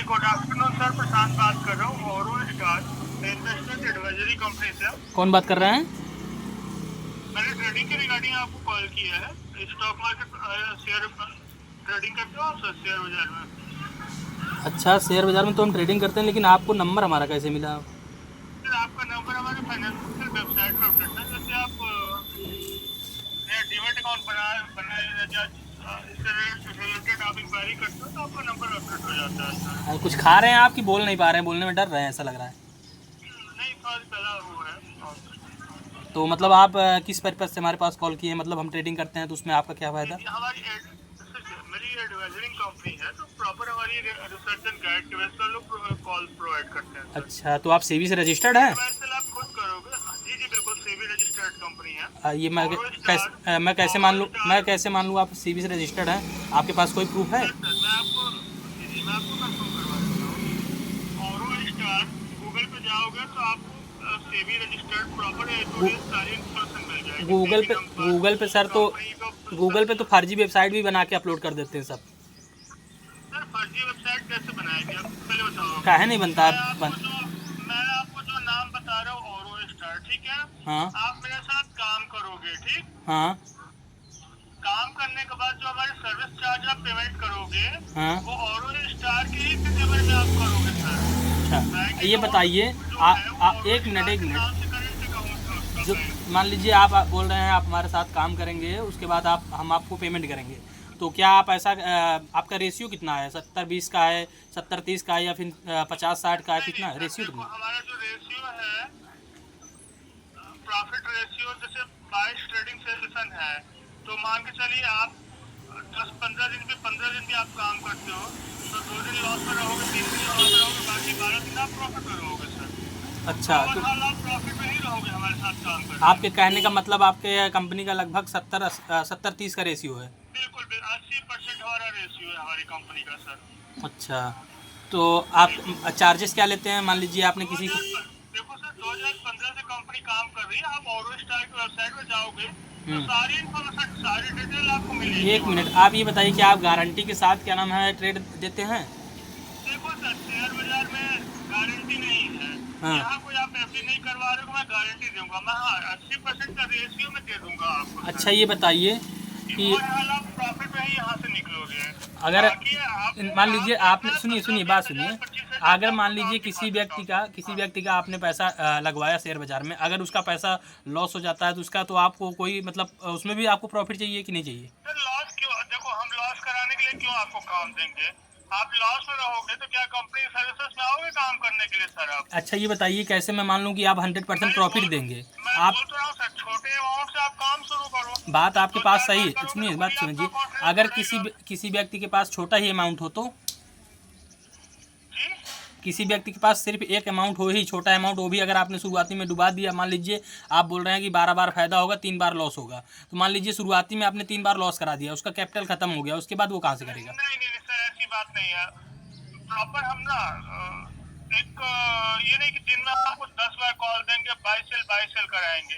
जी good afternoon sir, प्रशांत बात कर रहा हूँ और स्टार इन्वेस्टमेंट एडवाइजरी कंपनी से। कौन बात कर रहे हैं? मैंने ट्रेडिंग के रिगार्डिंग आपको कॉल किया है। स्टॉक मार्केट शेयर ट्रेडिंग करते हो आप सर शेयर बाजार में? अच्छा, शेयर बाज़ार में तो हम ट्रेडिंग करते हैं, लेकिन आपको नंबर हमारा कैसे मिला? सर आपका नंबर हमारे फाइनेंशियल वेबसाइट पर अपडेट है। जैसे आप डीमेट अकाउंट बनाए या इससे रिलेटेड आप इंक्वायरी करते हो तो आपका नंबर अपडेट हो जाता है सर। कुछ खा रहे हैं आप कि बोल नहीं पा रहे हैं? बोलने में डर रहे हैं ऐसा लग रहा है। नहीं फर्ज पहला वो है। तो मतलब आप किस पर्पज़ से हमारे पास कॉल किए हैं? मतलब हम ट्रेडिंग करते हैं तो उसमें आपका क्या फ़ायदा? मेरी एडवाइजरिंग कंपनी है तो प्रॉपर हमारी रिसर्च एंड गाइड के बेस पर लोग कॉल प्रोवाइड करते हैं सर। अच्छा, तो आप सेबी से रजिस्टर्ड हैं? एडवाइस आप खुद करोगे? जी जी बिल्कुल, सेबी रजिस्टर्ड कंपनी है। ये मैं और कैसे मैं कैसे मान लूँ आप सेबी से रजिस्टर्ड हैं? आपके पास कोई प्रूफ है? सर मैं आपको कंफर्म करवा देता हूँ। और स्टार गूगल पे जाओगे तो आपको सेबी रजिस्टर्ड प्रॉपर सारी इन्फॉर्मेशन मिल जाएगी। गूगल पे सर तो फर्जी वेबसाइट भी बना के अपलोड कर देते हैं सब। सर फर्जी वेबसाइट कैसे बनाएंगे आप पहले बताओ। काहे नहीं बनता? मैं आपको जो नाम बता रहा हूँ और स्टार, ठीक है? हाँ आप मेरे साथ काम करोगे, ठीक? हाँ काम करने के बाद जो हमारे सर्विस चार्ज आप पेमेंट करोगे हाँ। वो और स्टार के ही पेमेंट में आप करोगे सर। अच्छा, ये बताइए, एक मिनट नाम से करंट अकाउंट जो मान लीजिए आप बोल रहे हैं आप हमारे साथ काम करेंगे, उसके बाद हम आपको पेमेंट करेंगे, तो क्या आप ऐसा आपका रेशियो कितना है? 70-20 का है, 70-30 का है, या फिर 50-60 का है? कितना रेशियो कितना? हमारा जो रेशियो है प्रॉफिट रेशियो, जैसे 22 ट्रेडिंग सेशन है तो मान के चलिए आप 10-15 दिन पे 15 दिन भी आप काम करते हो तो 2 दिन लॉस में रहोगे, 3 दिन लॉस में रहोगे, बाकी 12 दिन आप प्रॉफिट में रहोगे सर। अच्छा, तो ओवरऑल आप प्रॉफिट में ही रहोगे हमारे साथ काम करके। आपके कहने का मतलब आपके कंपनी का लगभग 70-30 का रेशियो है? बिल्कुल 80% हमारा रेशियो है हमारी कंपनी का सर। अच्छा, तो आप चार्जेस क्या लेते हैं? मान लीजिए आपने किसी को देखो सर 2015 से कंपनी काम कर रही है। आप और स्टार की वेबसाइट में जाओगे तो सारी इन्फॉर्मेशन सारी डिटेल आपको मिलेगी। एक मिनट, आप ये बताइए कि आप गारंटी के साथ क्या नाम है ट्रेड देते हैं? देखो सर शेयर बाजार में गारंटी नहीं है। हाँ। यहाँ कोई आप एफडी नहीं करवा रहे हो, मैं गारंटी दूंगा। मैं 80% का रेशियो में दे दूंगा आपको। अच्छा, ये बताइए कि आप प्रॉफिट में ही यहाँ से निकलोगे। अगर बाकी मान लीजिए आपने बात सुनिए, अगर मान लीजिए किसी व्यक्ति का आपने पैसा लगवाया शेयर बाजार में, अगर उसका पैसा लॉस हो जाता है तो उसका तो आपको कोई मतलब उसमें भी आपको प्रॉफिट चाहिए कि नहीं चाहिए? सर लॉस क्यों? देखो हम लॉस कराने के लिए क्यों आपको काम देंगे? आप लॉस में रहोगे तो क्या कंपनी सर्विसेज में आओगे काम करने के लिए सर आप? अच्छा, ये बताइए कैसे मैं मान लूँ कि आप 100% प्रॉफिट देंगे? मैं आप बोल तो रहा हूँ सर, छोटे अमाउंट से आप काम शुरू करो। बात आपके पास सही है, करोगे सुनिए तो बात भी सुनिए, आपका confidence अगर बढ़ेगा। किसी व्यक्ति के पास छोटा ही अमाउंट हो तो, जी किसी व्यक्ति के पास सिर्फ एक अमाउंट हो ही, छोटा अमाउंट, वो भी अगर आपने शुरुआती में डुबा दिया, मान लीजिए आप बोल रहे हैं कि 12 बार फायदा होगा 3 बार लॉस होगा, तो मान लीजिए शुरुआती में आपने 3 बार लॉस करा दिया, उसका कैपिटल खत्म हो गया, उसके बाद वो कहाँ से करेगा? नहीं सर ऐसी बात नहीं है। प्रॉपर हम ना एक ये नहीं कि दिन में आपको 10 बार कॉल देंगे, बाय सेल कराएंगे।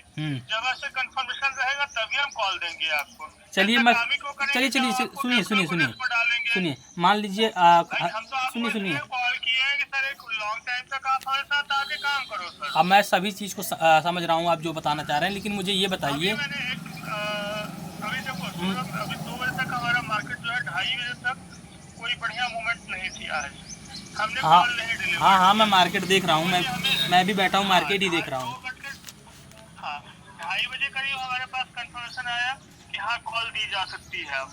जब से कंफर्मेशन रहेगा तभी हम कॉल देंगे आपको। चलिए सुनिए, मान लीजिए सुनिए कॉल किए हैं कि सर एक लॉन्ग टाइम तक आप हमारे साथ आके काम करो सर। अब मैं सभी चीज़ को समझ रहा हूँ आप जो बताना चाह रहे हैं, लेकिन मुझे ये बताइए। अभी देखो अभी 2 बजे तक हमारा मार्केट जो है, 2:30 बजे तक कोई बढ़िया मूवमेंट नहीं थी आज। हमने कॉल नहीं डिलीवर। हाँ, मैं मार्केट देख रहा हूँ, मैं भी बैठा हूँ मार्केट ही देख रहा हूँ। 2:30 बजे करीब हमारे पास कंफर्मेशन आया कि हाँ कॉल दी जा सकती है।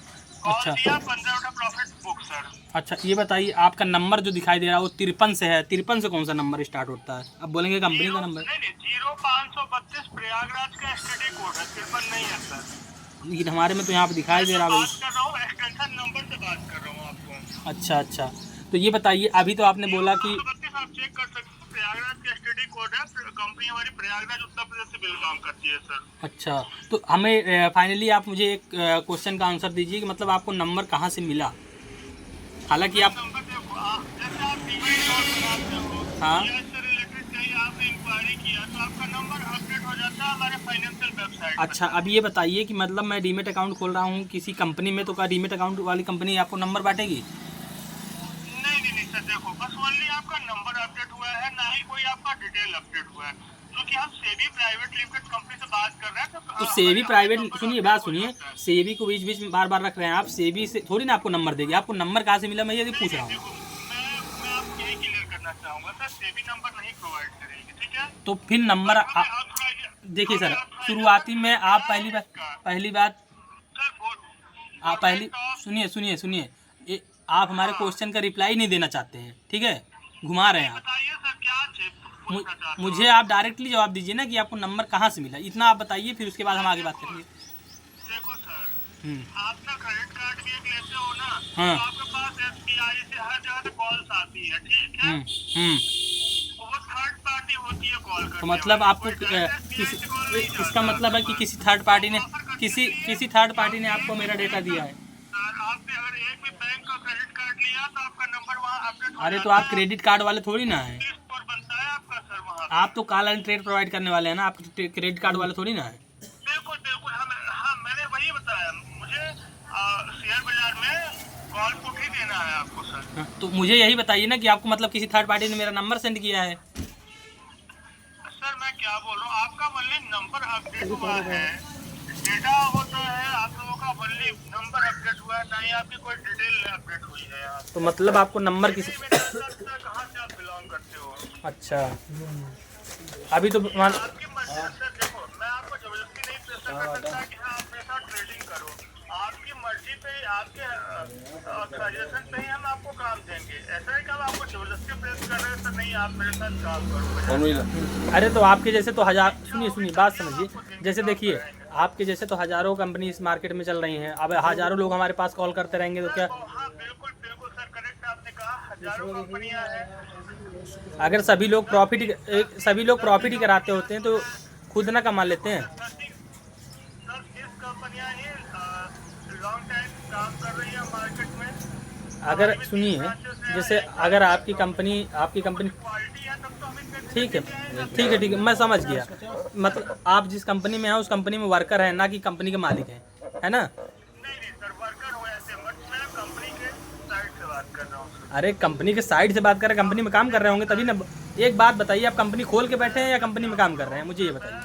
कॉल अच्छा। दिया, 15 प्रॉफिट बुक सर। अच्छा, ये बताइए आपका नंबर जो दिखाई दे रहा है वो 53 से है, 53 से कौन सा नंबर स्टार्ट होता है? अब बोलेंगे कंपनी का नंबर। नहीं 0532 प्रयागराज का एसटीडी कोड है, 53 नहीं है सर। लेकिन हमारे में तो यहाँ पे दिखाई दे रहा है। बात कर रहा हूँ एक्सटेंशन नंबर से बात कर रहा हूँ आपको। अच्छा, तो ये बताइए, अभी तो आपने बोला कि 0532 आप चेक कर सकते हो, प्रयागराज का एसटीडी कोड है। कंपनी हमारी प्रयागराज उत्तर प्रदेश से बिल काम करती है सर। अच्छा, तो हमें फाइनली आप मुझे एक क्वेश्चन का आंसर दीजिए कि मतलब आपको नंबर कहाँ से मिला? हालांकि आप नंबर देखो, जैसे आप डीमेट अकाउंट बनाते हो हाँ या इससे रिलेटेड कहीं आपने इंक्वायरी किया तो आपका नंबर अपडेट हो जाता है हमारे फाइनेंशियल वेबसाइट पर। अच्छा, अब ये बताइए कि मतलब मैं डीमेट अकाउंट खोल रहा हूँ किसी कंपनी में, तो क्या डीमेट अकाउंट वाली कंपनी आपको नंबर बांटेगी? नहीं सर, देखो बस ओनली आपका नंबर अपडेट हुआ है, ना ही कोई आपका डिटेल अपडेट हुआ है, क्योंकि हम सेबी प्राइवेट लिमिटेड कंपनी से बात कर रहे हैं। तो सेबी प्राइवेट, सुनिए बात सुनिए, सेबी को बीच बीच में बार बार रख रहे हैं आप। सेबी से थोड़ी ना आपको नंबर देगी, आपको नंबर कहाँ से मिला मैं ये पूछ रहा हूँ। देखो मैं आपको यही क्लियर करना चाहूंगा सर, सेबी नंबर नहीं प्रोवाइड करेगी, ठीक है। तो फिर नंबर देखिए सर, शुरुआती में आप पहली बात आप पहली सुनिए आप हमारे क्वेश्चन का रिप्लाई नहीं देना चाहते हैं, ठीक है, घुमा रहे हैं आप। बताइए सर क्या पूछना चाहते हैं? मुझे आप डायरेक्टली जवाब दीजिए ना कि आपको नंबर कहाँ से मिला, इतना आप बताइए, फिर उसके बाद हम आगे बात करेंगे। देखो सर, आप ना क्रेडिट कार्ड भी एक लेते हो ना, हाँ। तो आपके पास एसबीआई से हर जगह से कॉल्स आती है, ठीक है। वो थर्ड पार्टी होती है कॉल करने तो मतलब वाली, आपको कोई direct SBI से call नहीं इसका जाता। मतलब है कि किसी थर्ड पार्टी ने आपको मेरा डेटा दिया है। सर आपने अगर एक भी बैंक का क्रेडिट कार्ड लिया तो आपका नंबर वहाँ अपडेट हो अरे तो जाता आप है, क्रेडिट कार्ड वाले थोड़ी ना है, स्कोर बनता है आपका सर वहाँ। आप तो कॉल एंड ट्रेड प्रोवाइड करने वाले हैं ना, आप क्रेडिट कार्ड वाले थोड़ी ना है। बिल्कुल बिल्कुल, हाँ मैंने वही बताया, मुझे शेयर बाजार में कॉल पुट ही देना है आपको सर। हाँ, तो मुझे यही बताइए ना कि आपको मतलब किसी थर्ड पार्टी ने मेरा नंबर सेंड किया है। सर मैं क्या बोल रहा हूँ, आपका वनली नंबर अपडेट हुआ है, डेटा होता है आप लोगों का, वनली नंबर अपडेट हुआ है, ना ही आपकी कोई डिटेल अपडेट हुई है यहाँ। तो मतलब आपको नंबर किसी सर कहाँ से आप बिलोंग करते हो? अच्छा, अभी तो आपकी मर्जी है सर, देखो मैं आपको जबरदस्ती नहीं प्रेशर कर सकता कि हाँ अपने साथ ट्रेडिंग करो, आपकी मर्जी पे, आपके सजेशन पे ही हम आपको काम देंगे। ऐसा है कि हम आपको जबरदस्ती प्रेस कर रहे हैं सर, नहीं आप मेरे साथ काम करो। अरे तो आपके जैसे तो हजार, सुनिए बात समझिए, जैसे देखिए आपके जैसे तो हजारों कंपनी इस मार्केट में चल रही हैं, अब हजारों लोग हमारे पास कॉल करते रहेंगे तो क्या। हाँ बिल्कुल बिल्कुल सर, करेक्ट आपने कहा, हजारों कंपनियां हैं। अगर सभी लोग प्रॉफिट ही कराते होते हैं तो खुद ना कमा लेते हैं। सर इस कंपनियां ही लॉन्ग टाइम काम कर रही है मार्केट में। अगर सुनिए, जैसे अगर आपकी कंपनी क्वालिटी है तब तो हमें ठीक है, मैं समझ गया। मतलब आप जिस कंपनी में हैं उस कंपनी में वर्कर हैं, ना कि कंपनी के मालिक हैं, है ना। नहीं सर, वर्कर हो ऐसे मत, मैं कंपनी के साइड से बात कर रहा हूँ सर। अरे कंपनी के साइड से बात कर रहे हैं, कंपनी में काम कर रहे होंगे तभी ना। एक बात बताइए, आप कंपनी खोल के बैठे हैं या कंपनी में काम कर रहे हैं, मुझे ये बताइए।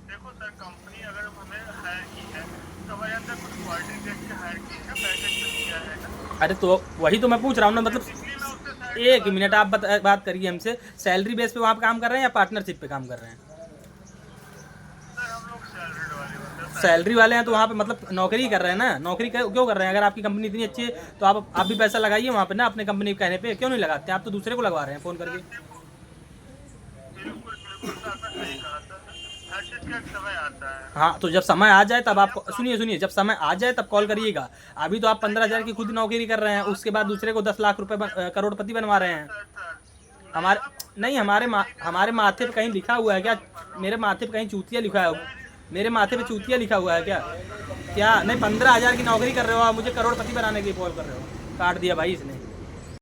देखो सर, कंपनी अगर हमें हायर की है तो हमारे अंदर कुछ क्वालिटी देख के हायर की है, पैकेज तो दिया है ना। अरे तो वही तो मैं पूछ रहा हूँ ना, मतलब इसलिए मैं उससे साइड एक मिनट आप बात करिए हमसे, सैलरी बेस पे वहाँ पे काम कर रहे हैं या पार्टनरशिप पे काम कर रहे हैं। सर हम लोग सैलरीड वाले होते हैं। सैलरी वाले हैं तो वहाँ पे मतलब नौकरी कर रहे हैं ना, नौकरी क्यों कर रहे हैं। अगर आपकी कंपनी इतनी अच्छी है तो आप भी पैसा लगाइए वहाँ पे ना, अपने कंपनी के कहने पे क्यों नहीं लगाते, आप तो दूसरे को लगवा रहे हैं फ़ोन करके। बिल्कुल बिल्कुल सर, आपने सही कहा सर, हर चीज़ का एक समय आता है। हाँ, तो जब समय आ जाए तब आप सुनिए, जब समय आ जाए तब कॉल करिएगा। अभी तो आप 15,000 की खुद नौकरी कर रहे हैं, उसके बाद दूसरे को 10 लाख रुपए करोड़पति बनवा रहे हैं। हमारे माथे पे कहीं लिखा हुआ है क्या, मेरे माथे पे कहीं चूतिया लिखा है, मेरे माथे पे चूतिया लिखा हुआ है क्या नहीं, 15,000 की नौकरी कर रहे हो आप, मुझे करोड़पति बनाने के लिए कॉल कर रहे हो। काट दिया भाई इसने।